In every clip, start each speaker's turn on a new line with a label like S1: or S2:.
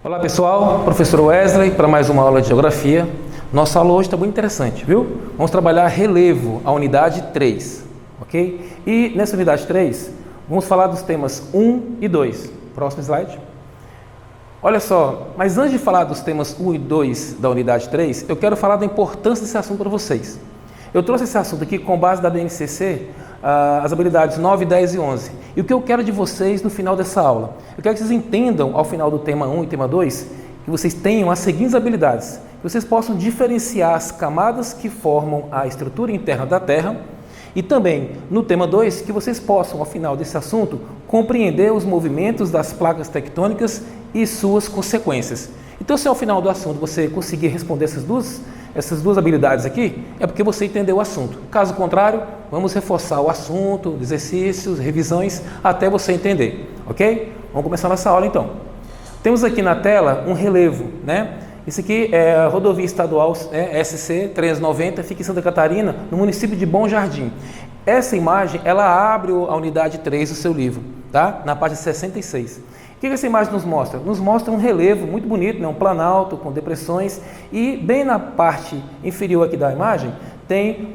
S1: Olá pessoal, professor Wesley para mais uma aula de Geografia. Nossa aula hoje está muito interessante, viu? Vamos trabalhar relevo, a unidade 3, ok? E nessa unidade 3, vamos falar dos temas 1 e 2. Próximo slide. Olha só, mas antes de falar dos temas 1 e 2 da unidade 3, eu quero falar da importância desse assunto para vocês. Eu trouxe esse assunto aqui com base da BNCC, as habilidades 9, 10 e 11. E o que eu quero de vocês no final dessa aula? Eu quero que vocês entendam, ao final do tema 1 e tema 2, que vocês tenham as seguintes habilidades. Que vocês possam diferenciar as camadas que formam a estrutura interna da Terra. E também, no tema 2, que vocês possam, ao final desse assunto, compreender os movimentos das placas tectônicas e suas consequências. Então, se ao final do assunto você conseguir responder essas duas habilidades aqui, é porque você entendeu o assunto. Caso contrário, vamos reforçar o assunto, exercícios, revisões, até você entender, ok? Vamos começar nossa aula então. Temos aqui na tela um relevo, né? Isso aqui é a rodovia estadual SC 390, fica em Santa Catarina, no município de Bom Jardim. Essa imagem, ela abre a unidade 3 do seu livro, tá? Na página 66. O que essa imagem nos mostra? Nos mostra um relevo muito bonito, né? Um planalto com depressões, e bem na parte inferior aqui da imagem tem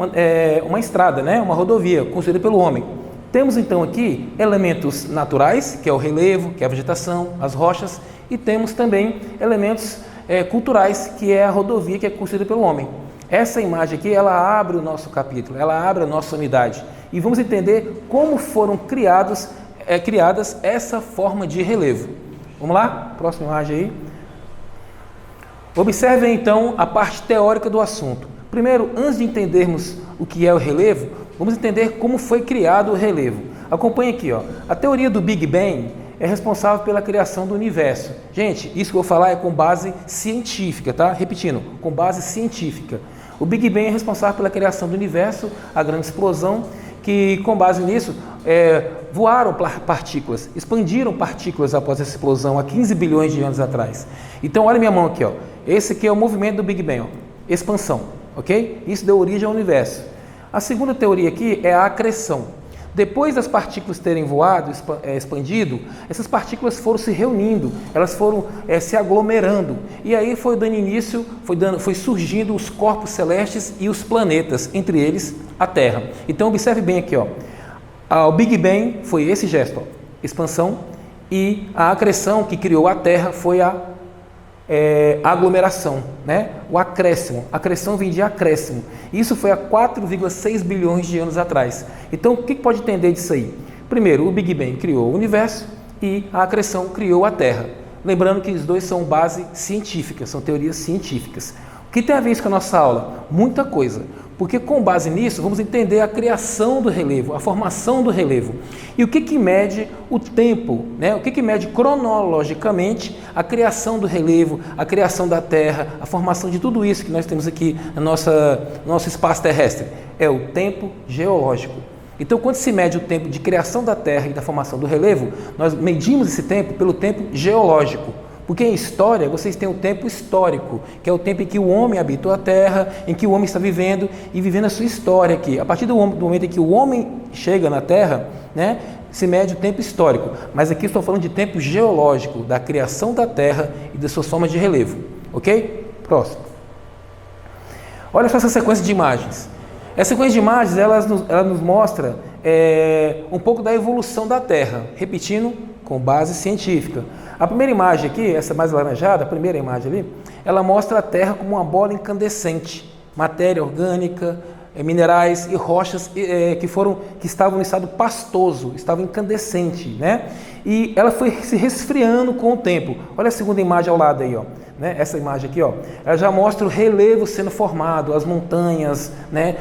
S1: uma estrada, né? Uma rodovia construída pelo homem. Temos então aqui elementos naturais, que é o relevo, que é a vegetação, as rochas, e temos também elementos culturais, que é a rodovia que é construída pelo homem. Essa imagem aqui, ela abre o nosso capítulo, ela abre a nossa unidade, e vamos entender como foram criadas essa forma de relevo. Vamos lá? Próxima imagem aí. Observem então a parte teórica do assunto. Primeiro, antes de entendermos o que é o relevo, vamos entender como foi criado o relevo. Acompanhe aqui, ó. A teoria do Big Bang é responsável pela criação do universo. Gente, isso que eu vou falar é com base científica, tá? Repetindo, com base científica. O Big Bang é responsável pela criação do universo, a grande explosão, que com base nisso voaram partículas, expandiram partículas após essa explosão há 15 bilhões de anos atrás. Então olha minha mão aqui, ó. Esse aqui é o movimento do Big Bang, ó. Expansão, ok? Isso deu origem ao universo. A segunda teoria aqui é a acreção. Depois das partículas terem voado, expandido, essas partículas foram se reunindo, elas foram se aglomerando, e aí foi dando início, foi surgindo os corpos celestes e os planetas, entre eles a Terra. Então observe bem aqui, ó. O Big Bang foi esse gesto, ó, expansão, e a acreção que criou a Terra foi a aglomeração, né? O acréscimo. Acreção vem de acréscimo. Isso foi há 4,6 bilhões de anos atrás. Então, o que pode entender disso aí? Primeiro, o Big Bang criou o universo e a acreção criou a Terra. Lembrando que os dois são base científica, são teorias científicas. O que tem a ver isso com a nossa aula? Muita coisa. Porque com base nisso, vamos entender a criação do relevo, a formação do relevo. E o que mede o tempo, né? O que mede cronologicamente a criação do relevo, a criação da Terra, a formação de tudo isso que nós temos aqui no nosso espaço terrestre. É o tempo geológico. Então, quando se mede o tempo de criação da Terra e da formação do relevo, nós medimos esse tempo pelo tempo geológico. Porque em história, vocês têm o tempo histórico, que é o tempo em que o homem habitou a Terra, em que o homem está vivendo e vivendo a sua história aqui. A partir do momento em que o homem chega na Terra, né, se mede o tempo histórico. Mas aqui estou falando de tempo geológico, da criação da Terra e das suas formas de relevo. Ok? Próximo. Olha só essa sequência de imagens. Essa sequência de imagens, ela nos mostra um pouco da evolução da Terra. Repetindo, com base científica. A primeira imagem aqui, essa mais laranjada, a primeira imagem ali, ela mostra a Terra como uma bola incandescente, matéria orgânica, minerais e rochas que estavam no estado pastoso, estavam incandescente, né? E ela foi se resfriando com o tempo. Olha a segunda imagem ao lado aí, ó. Né? Essa imagem aqui, ó, ela já mostra o relevo sendo formado, as montanhas, né?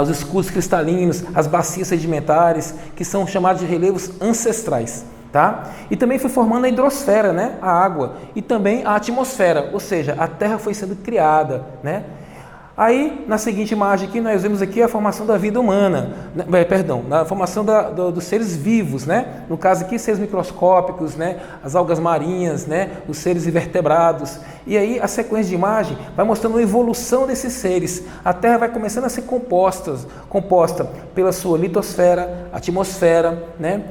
S1: Os escudos cristalinos, as bacias sedimentares, que são chamados de relevos ancestrais. Tá? E também foi formando a hidrosfera, né? A água, e também a atmosfera, ou seja, a Terra foi sendo criada, né? Aí, na seguinte imagem aqui, nós vemos aqui a formação da vida humana, na formação dos seres vivos, né? No caso aqui, seres microscópicos, né? As algas marinhas, né? Os seres invertebrados. E aí, a sequência de imagem vai mostrando a evolução desses seres. A Terra vai começando a ser composta pela sua litosfera, atmosfera, né?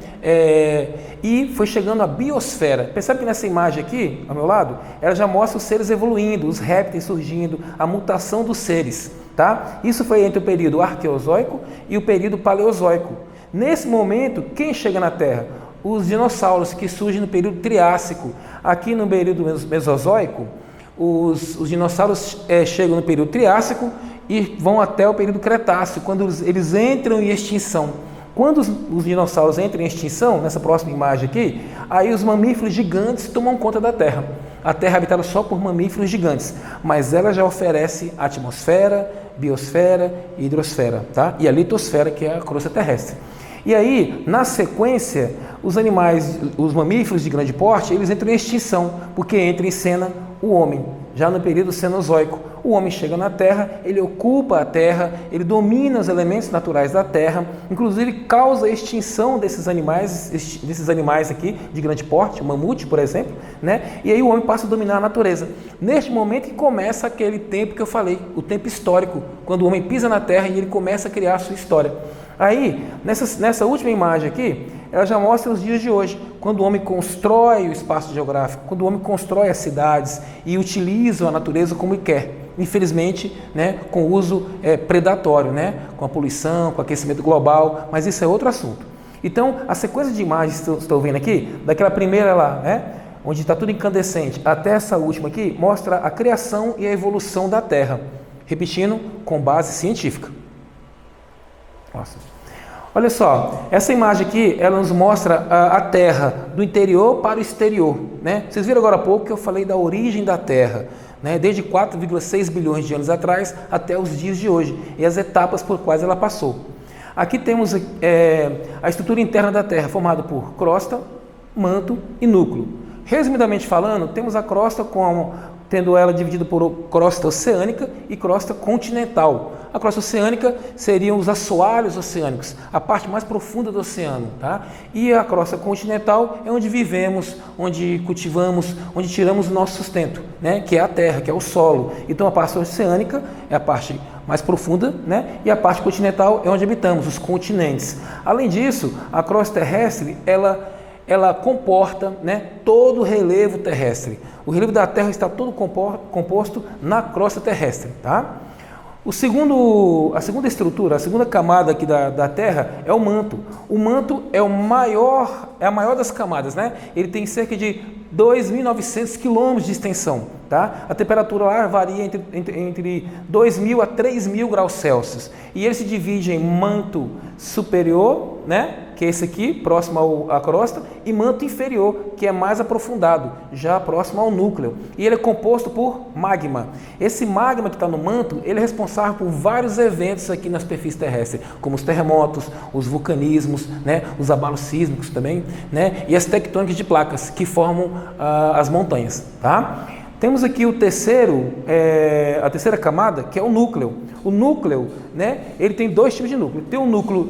S1: E foi chegando à biosfera. Percebe que nessa imagem aqui, ao meu lado, ela já mostra os seres evoluindo, os répteis surgindo, a mutação dos seres, tá? Isso foi entre o período arqueozoico e o período paleozoico. Nesse momento, quem chega na Terra? Os dinossauros que surgem no período Triássico. Aqui no período Mesozoico, os dinossauros chegam no período Triássico e vão até o período Cretáceo, quando eles entram em extinção. Quando os dinossauros entram em extinção, nessa próxima imagem aqui, aí os mamíferos gigantes tomam conta da Terra. A Terra é habitada só por mamíferos gigantes, mas ela já oferece atmosfera, biosfera e hidrosfera, tá? E a litosfera, que é a crosta terrestre. E aí, na sequência, os animais, os mamíferos de grande porte, eles entram em extinção, porque entra em cena o homem. Já no período Cenozoico, o homem chega na Terra, ele ocupa a Terra, ele domina os elementos naturais da Terra, inclusive causa a extinção desses animais aqui de grande porte, o mamute, por exemplo, né? E aí o homem passa a dominar a natureza. Neste momento que começa aquele tempo que eu falei, o tempo histórico, quando o homem pisa na Terra e ele começa a criar a sua história. Aí, nessa última imagem aqui, ela já mostra os dias de hoje, quando o homem constrói o espaço geográfico, quando o homem constrói as cidades e utiliza a natureza como ele quer. Infelizmente, né, com uso predatório, né, com a poluição, com o aquecimento global, mas isso é outro assunto. Então, a sequência de imagens que estão vendo aqui, daquela primeira lá, né, onde está tudo incandescente, até essa última aqui, mostra a criação e a evolução da Terra. Repetindo, com base científica. Nossa. Olha só, essa imagem aqui, ela nos mostra a Terra do interior para o exterior, né? Vocês viram agora há pouco que eu falei da origem da Terra, né? Desde 4,6 bilhões de anos atrás até os dias de hoje, e as etapas por quais ela passou. Aqui temos a estrutura interna da Terra, formada por crosta, manto e núcleo. Resumidamente falando, temos a crosta tendo ela dividida por crosta oceânica e crosta continental. A crosta oceânica seriam os assoalhos oceânicos, a parte mais profunda do oceano, tá? E a crosta continental é onde vivemos, onde cultivamos, onde tiramos o nosso sustento, né? Que é a terra, que é o solo. Então a parte oceânica é a parte mais profunda, né? E a parte continental é onde habitamos, os continentes. Além disso, a crosta terrestre, ela comporta, né, todo o relevo terrestre. O relevo da Terra está todo composto na crosta terrestre, tá? A segunda estrutura, a segunda camada aqui da Terra é o manto. O manto é a maior das camadas, né? Ele tem cerca de 2.900 quilômetros de extensão, tá? A temperatura lá varia entre 2.000 a 3.000 graus Celsius. E ele se divide em manto superior, né? Que é esse aqui, próximo à crosta, e manto inferior, que é mais aprofundado, já próximo ao núcleo. E ele é composto por magma. Esse magma que está no manto, ele é responsável por vários eventos aqui na superfície terrestre, como os terremotos, os vulcanismos, né, os abalos sísmicos também, né, e as tectônicas de placas que formam as montanhas, tá? Temos aqui a terceira camada, que é o núcleo. O núcleo, né, ele tem dois tipos de núcleo. Tem o núcleo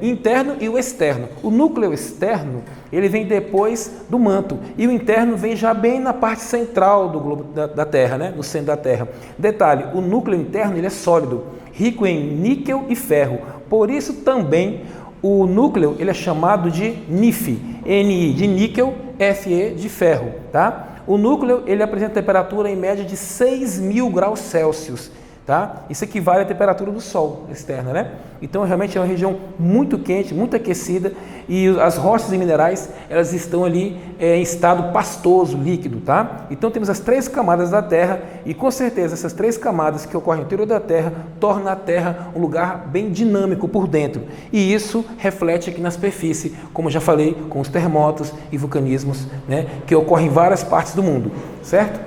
S1: interno e o externo. O núcleo externo, ele vem depois do manto. E o interno vem já bem na parte central do globo da Terra, né, no centro da Terra. Detalhe, o núcleo interno ele é sólido, rico em níquel e ferro. Por isso também o núcleo ele é chamado de NiF, Ni de níquel, Fe de ferro, tá? O núcleo ele apresenta temperatura em média de 6.000 graus Celsius, tá? Isso equivale à temperatura do Sol externa, né? Então realmente é uma região muito quente, muito aquecida, e as rochas e minerais elas estão ali em estado pastoso, líquido, tá? Então temos as três camadas da Terra, e com certeza essas três camadas que ocorrem no interior da Terra tornam a Terra um lugar bem dinâmico por dentro, e isso reflete aqui na superfície, como já falei, com os terremotos e vulcanismos, né, que ocorrem em várias partes do mundo, certo?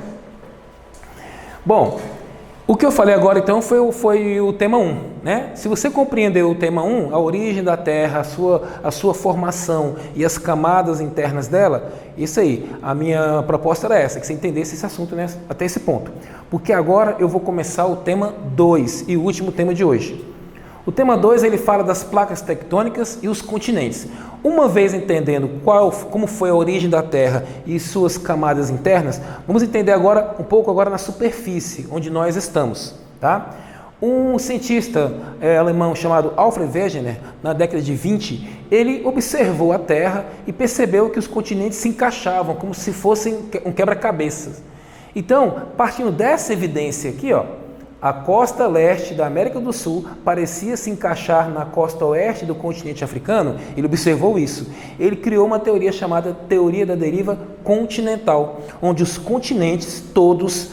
S1: Bom, O que eu falei agora, então, foi o tema 1, né? Se você compreendeu o tema 1, a origem da Terra, a sua formação e as camadas internas dela, isso aí, a minha proposta era essa, que você entendesse esse assunto, né, até esse ponto. Porque agora eu vou começar o tema 2 e o último tema de hoje. O tema 2, ele fala das placas tectônicas e os continentes. Uma vez entendendo como foi a origem da Terra e suas camadas internas, vamos entender agora um pouco agora na superfície, onde nós estamos, tá? Um cientista alemão chamado Alfred Wegener, na década de 20, ele observou a Terra e percebeu que os continentes se encaixavam como se fossem um quebra-cabeças. Então, partindo dessa evidência aqui, ó, a costa leste da América do Sul parecia se encaixar na costa oeste do continente africano. Ele observou isso. Ele criou uma teoria chamada teoria da deriva continental, onde os continentes todos,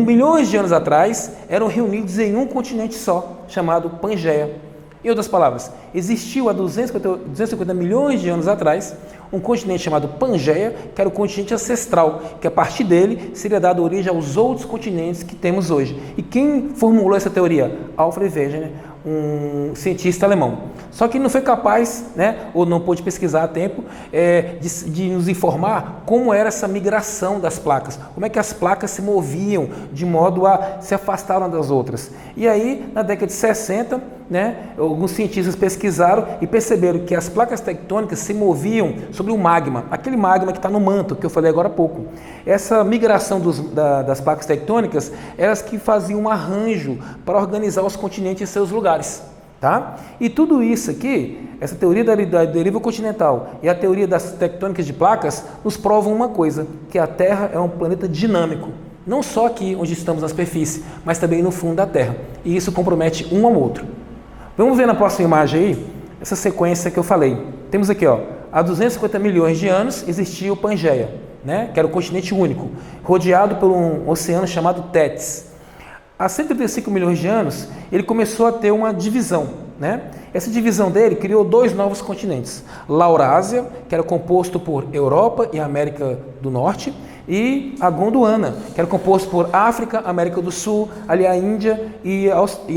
S1: milhões de anos atrás, eram reunidos em um continente só, chamado Pangeia. Em outras palavras, existiu há 250 milhões de anos atrás um continente chamado Pangeia, que era o continente ancestral, que a partir dele seria dado origem aos outros continentes que temos hoje. E quem formulou essa teoria? Alfred Wegener, um cientista alemão. Só que não foi capaz, né, ou não pôde pesquisar a tempo, de nos informar como era essa migração das placas, como é que as placas se moviam de modo a se afastar umas das outras. E aí, na década de 60, né, alguns cientistas pesquisaram e perceberam que as placas tectônicas se moviam sobre o magma, aquele magma que está no manto, que eu falei agora há pouco. Essa migração das placas tectônicas, elas que faziam um arranjo para organizar os continentes em seus lugares. Tá? E tudo isso aqui, essa teoria da deriva continental e a teoria das tectônicas de placas, nos provam uma coisa, que a Terra é um planeta dinâmico. Não só aqui onde estamos na superfície, mas também no fundo da Terra. E isso compromete um ao outro. Vamos ver na próxima imagem aí, essa sequência que eu falei. Temos aqui, ó, há 250 milhões de anos existia o Pangeia, né, que era o continente único, rodeado por um oceano chamado Tétis. Há 135 milhões de anos, ele começou a ter uma divisão, né? Essa divisão dele criou dois novos continentes. Laurásia, que era composto por Europa e América do Norte, e a Gondwana, que era composto por África, América do Sul, ali a Índia e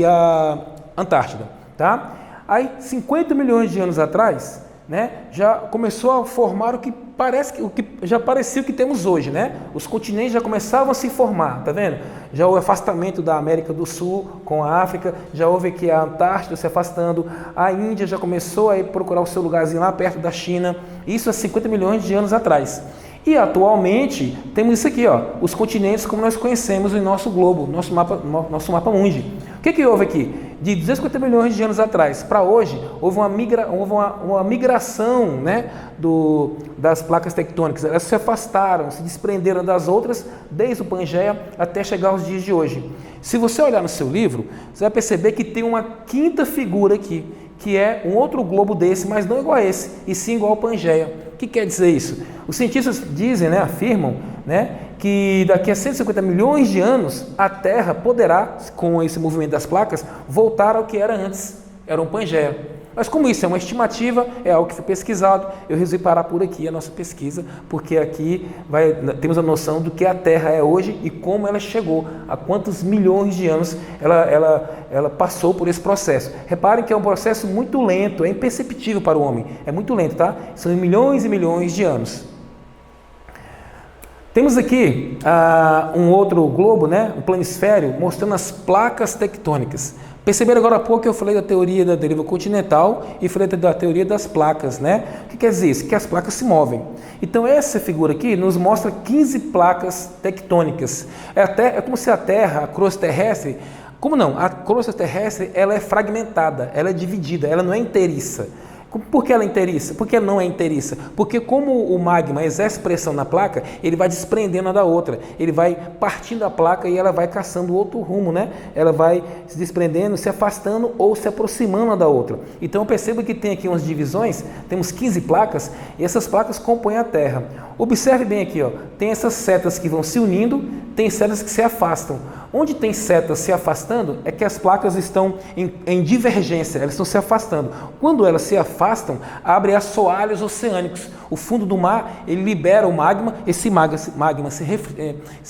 S1: a Antártida, tá? Aí, 50 milhões de anos atrás, né, já começou a formar o que já parecia o que temos hoje, né? Os continentes já começavam a se formar, tá vendo? Já o afastamento da América do Sul com a África, já houve aqui a Antártida se afastando, a Índia já começou a procurar o seu lugarzinho lá perto da China, isso há 50 milhões de anos atrás. E atualmente temos isso aqui, ó, os continentes como nós conhecemos em nosso globo, nosso mapa mundi. O que houve aqui? De 250 milhões de anos atrás para hoje, houve uma migração, né, das placas tectônicas. Elas se afastaram, se desprenderam das outras, desde o Pangeia até chegar aos dias de hoje. Se você olhar no seu livro, você vai perceber que tem uma quinta figura aqui, que é um outro globo desse, mas não igual a esse, e sim igual ao Pangeia. O que quer dizer isso? Os cientistas dizem, né, afirmam, né, que daqui a 150 milhões de anos a Terra poderá, com esse movimento das placas, voltar ao que era antes, era um Pangeia. Mas como isso é uma estimativa, é algo que foi pesquisado, eu resolvi parar por aqui a nossa pesquisa, porque aqui temos a noção do que a Terra é hoje e como ela chegou, há quantos milhões de anos ela passou por esse processo. Reparem que é um processo muito lento, é imperceptível para o homem, é muito lento, tá? São milhões e milhões de anos. Temos aqui um outro globo, né, um planisfério, mostrando as placas tectônicas. Perceberam agora há pouco que eu falei da teoria da deriva continental e falei da teoria das placas, né? O que quer dizer isso? Que as placas se movem. Então essa figura aqui nos mostra 15 placas tectônicas. É como se a Terra, a crosta terrestre, como não? A crosta terrestre ela é fragmentada, ela é dividida, ela não é inteiriça. Por que ela é inteiriça? Por que ela não é inteiriça? Porque como o magma exerce pressão na placa, ele vai desprendendo uma da outra, ele vai partindo da placa e ela vai caçando outro rumo, né? Ela vai se desprendendo, se afastando ou se aproximando uma da outra. Então eu percebo que tem aqui umas divisões, temos 15 placas e essas placas compõem a Terra. Observe bem aqui, ó, tem essas setas que vão se unindo, tem setas que se afastam. Onde tem setas se afastando é que as placas estão em divergência, elas estão se afastando. Quando elas se afastam, abrem assoalhos oceânicos. O fundo do mar, ele libera o magma, esse magma se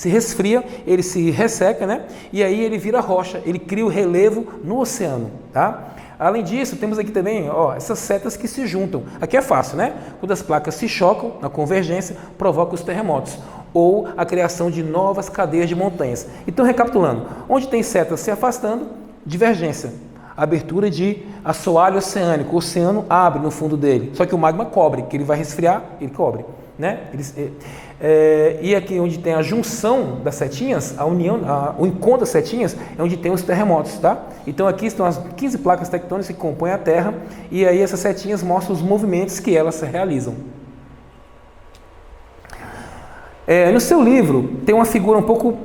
S1: resfria, ele se resseca, né? E aí ele vira rocha, ele cria o relevo no oceano, tá? Além disso, temos aqui também essas setas que se juntam. Aqui é fácil, né? Quando as placas se chocam na convergência, provoca os terremotos ou a criação de novas cadeias de montanhas. Então, recapitulando, onde tem setas se afastando, divergência, abertura de assoalho oceânico, o oceano abre no fundo dele, só que o magma cobre, que ele vai resfriar, ele cobre, né? E aqui onde tem a junção das setinhas, o encontro das setinhas, é onde tem os terremotos, tá? Então aqui estão as 15 placas tectônicas que compõem a Terra, e aí essas setinhas mostram os movimentos que elas realizam. No seu livro tem uma figura um pouco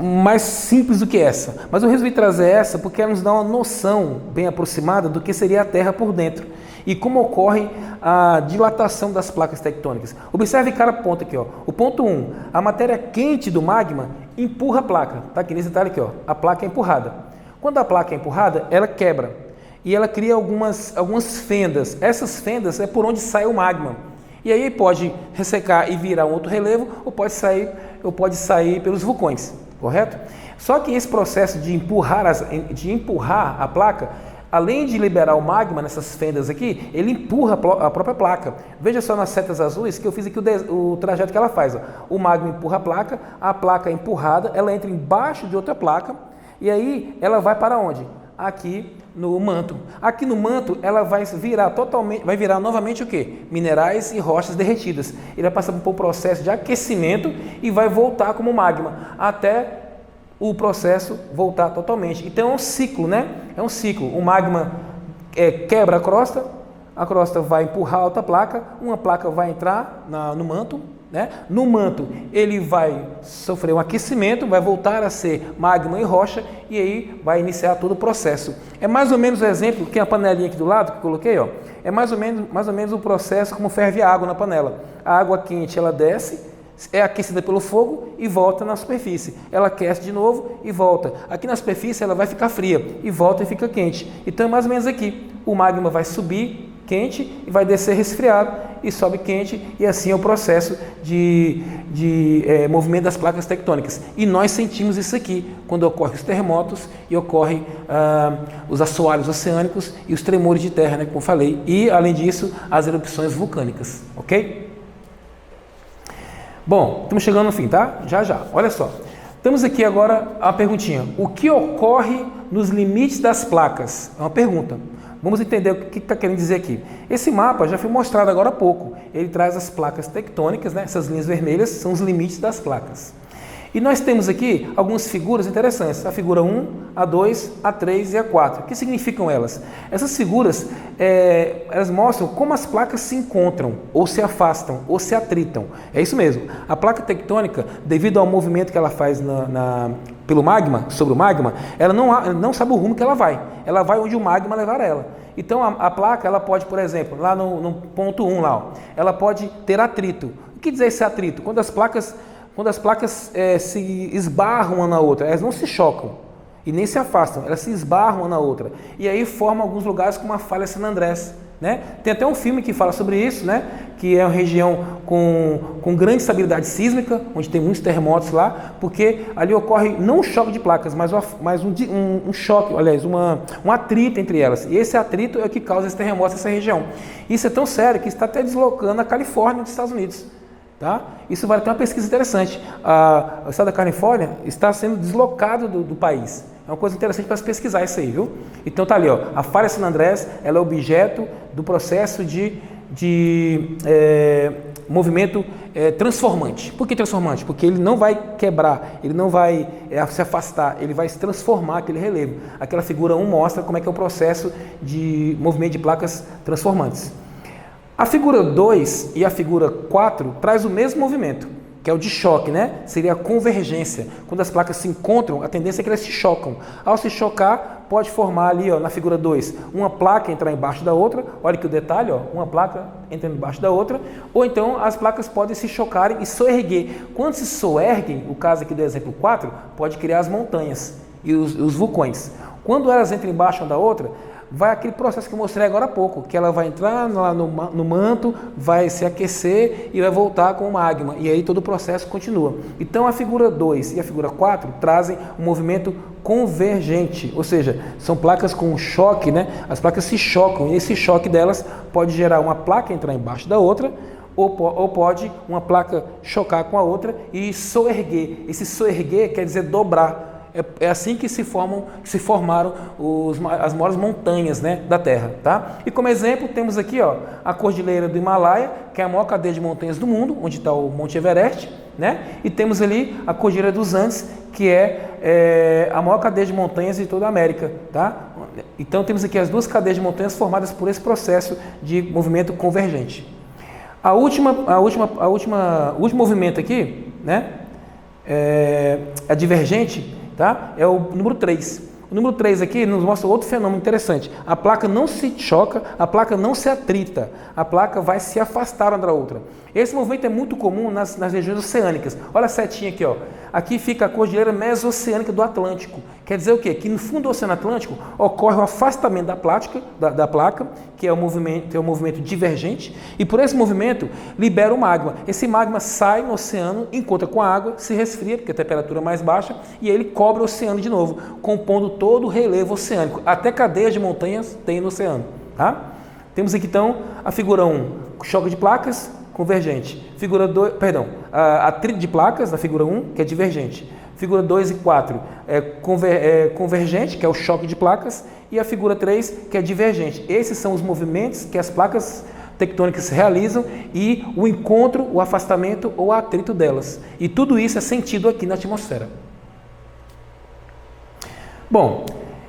S1: mais simples do que essa, mas eu resolvi trazer essa porque ela nos dá uma noção bem aproximada do que seria a Terra por dentro e como ocorre a dilatação das placas tectônicas. Observe cada ponto aqui, o ponto 1, a matéria quente do magma empurra a placa, tá aqui nesse detalhe aqui, a placa é empurrada. Quando a placa é empurrada, ela quebra e ela cria algumas fendas. Essas fendas é por onde sai o magma. E aí pode ressecar e virar um outro relevo, ou pode sair pelos vulcões, correto? Só que esse processo de empurrar a placa, além de liberar o magma nessas fendas aqui, ele empurra a própria placa. Veja só nas setas azuis que eu fiz aqui o trajeto que ela faz. O magma empurra a placa é empurrada, ela entra embaixo de outra placa, e aí ela vai para onde? Aqui no manto. Aqui no manto ela vai virar novamente o quê? Minerais e rochas derretidas. Ele vai passar por um processo de aquecimento e vai voltar como magma, até o processo voltar totalmente. Então é um ciclo, né? É um ciclo. O magma quebra a crosta vai empurrar a outra placa, uma placa vai entrar no manto, né? No manto ele vai sofrer um aquecimento, vai voltar a ser magma e rocha e aí vai iniciar todo o processo. É mais ou menos o exemplo que a panelinha aqui do lado que eu coloquei, é mais ou menos o processo como ferve a água na panela. A água quente ela desce, é aquecida pelo fogo e volta na superfície. Ela aquece de novo e volta. Aqui na superfície ela vai ficar fria e volta e fica quente. Então é mais ou menos aqui. O magma vai subir quente e vai descer resfriado e sobe quente, e assim é o processo de movimento das placas tectônicas. E nós sentimos isso aqui quando ocorrem os terremotos e ocorrem os assoalhos oceânicos e os tremores de terra, né, como eu falei, e além disso as erupções vulcânicas, ok? Bom, estamos chegando no fim, tá? Já. Olha só, temos aqui agora a perguntinha: o que ocorre nos limites das placas? É uma pergunta. Vamos entender o que está querendo dizer aqui. Esse mapa já foi mostrado agora há pouco. Ele traz as placas tectônicas, né? Essas linhas vermelhas são os limites das placas. E nós temos aqui algumas figuras interessantes. A figura 1, a 2, a 3 e a 4. O que significam elas? Essas figuras, elas mostram como as placas se encontram, ou se afastam, ou se atritam. É isso mesmo. A placa tectônica, devido ao movimento que ela faz pelo magma, sobre o magma, ela não sabe o rumo que ela vai. Ela vai onde o magma levar ela. Então a placa, ela pode, por exemplo, lá no ponto 1, ela pode ter atrito. O que diz esse atrito? Quando as placas se esbarram uma na outra, elas não se chocam e nem se afastam, elas se esbarram uma na outra. E aí formam alguns lugares como a falha San Andrés, né? Tem até um filme que fala sobre isso, né? Que é uma região com grande estabilidade sísmica, onde tem muitos terremotos lá, porque ali ocorre não um choque de placas, mas um choque, aliás, um atrito entre elas. E esse atrito é o que causa esse terremoto nessa região. Isso é tão sério que está até deslocando a Califórnia dos Estados Unidos. Tá? Isso vai ter uma pesquisa interessante. O estado da Califórnia está sendo deslocado do país. É uma coisa interessante para se pesquisar isso aí, viu? Então tá ali, a falha San Andrés, ela é objeto do processo de movimento transformante. Por que transformante? Porque ele não vai quebrar, ele não vai se afastar, ele vai se transformar aquele relevo. Aquela figura 1 mostra como é que é o processo de movimento de placas transformantes. A figura 2 e a figura 4 traz o mesmo movimento, que é o de choque, né? Seria a convergência. Quando as placas se encontram, a tendência é que elas se chocam. Ao se chocar, pode formar ali, ó, na figura 2, uma placa entrar embaixo da outra. Olha que o detalhe, ó, uma placa entrando embaixo da outra. Ou então as placas podem se chocarem e soerguer. Quando se soerguem, o caso aqui do exemplo 4, pode criar as montanhas e os vulcões. Quando elas entram embaixo uma da outra, vai aquele processo que eu mostrei agora há pouco, que ela vai entrar lá no manto, vai se aquecer e vai voltar com o magma, e aí todo o processo continua. Então a figura 2 e a figura 4 trazem um movimento convergente, ou seja, são placas com choque, né? As placas se chocam, e esse choque delas pode gerar uma placa entrar embaixo da outra, ou pode uma placa chocar com a outra e soerguer. Esse soerguer quer dizer dobrar. É assim que se formaram as maiores montanhas, né, da Terra, tá? E como exemplo temos aqui, ó, a Cordilheira do Himalaia, que é a maior cadeia de montanhas do mundo, onde está o Monte Everest, né? E temos ali a Cordilheira dos Andes, que é a maior cadeia de montanhas de toda a América, tá? Então temos aqui as duas cadeias de montanhas formadas por esse processo de movimento convergente. O último movimento aqui, né, a divergente, tá? É o número 3. O número 3 aqui nos mostra outro fenômeno interessante. A placa não se choca, a placa não se atrita, a placa vai se afastar uma da outra. Esse movimento é muito comum nas regiões oceânicas. Olha a setinha aqui, ó. Aqui fica a cordilheira mesoceânica do Atlântico. Quer dizer o quê? Que no fundo do Oceano Atlântico ocorre o afastamento da placa, que é o movimento divergente, e por esse movimento libera o magma. Esse magma sai no oceano, encontra com a água, se resfria, porque a temperatura é mais baixa, e aí ele cobre o oceano de novo, compondo todo o relevo oceânico. Até cadeias de montanhas tem no oceano. Tá? Temos aqui então a figura 1, choque de placas, convergente. Figura 2, atrito de placas, na figura 1, que é divergente. Figura 2 e 4 convergente, que é o choque de placas, e a figura 3, que é divergente. Esses são os movimentos que as placas tectônicas realizam e o encontro, o afastamento ou o atrito delas. E tudo isso é sentido aqui na atmosfera. Bom,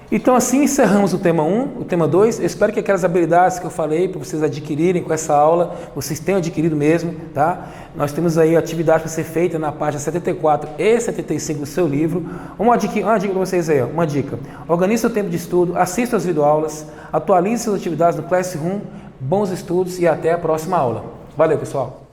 S1: então assim encerramos o tema 1, o tema 2. Eu espero que aquelas habilidades que eu falei para vocês adquirirem com essa aula, vocês tenham adquirido mesmo, tá? Nós temos aí atividade para ser feita na página 74 e 75 do seu livro. Uma dica para vocês aí, ó, uma dica. Organize seu tempo de estudo, assista às videoaulas, atualize suas atividades no Classroom, bons estudos e até a próxima aula. Valeu, pessoal!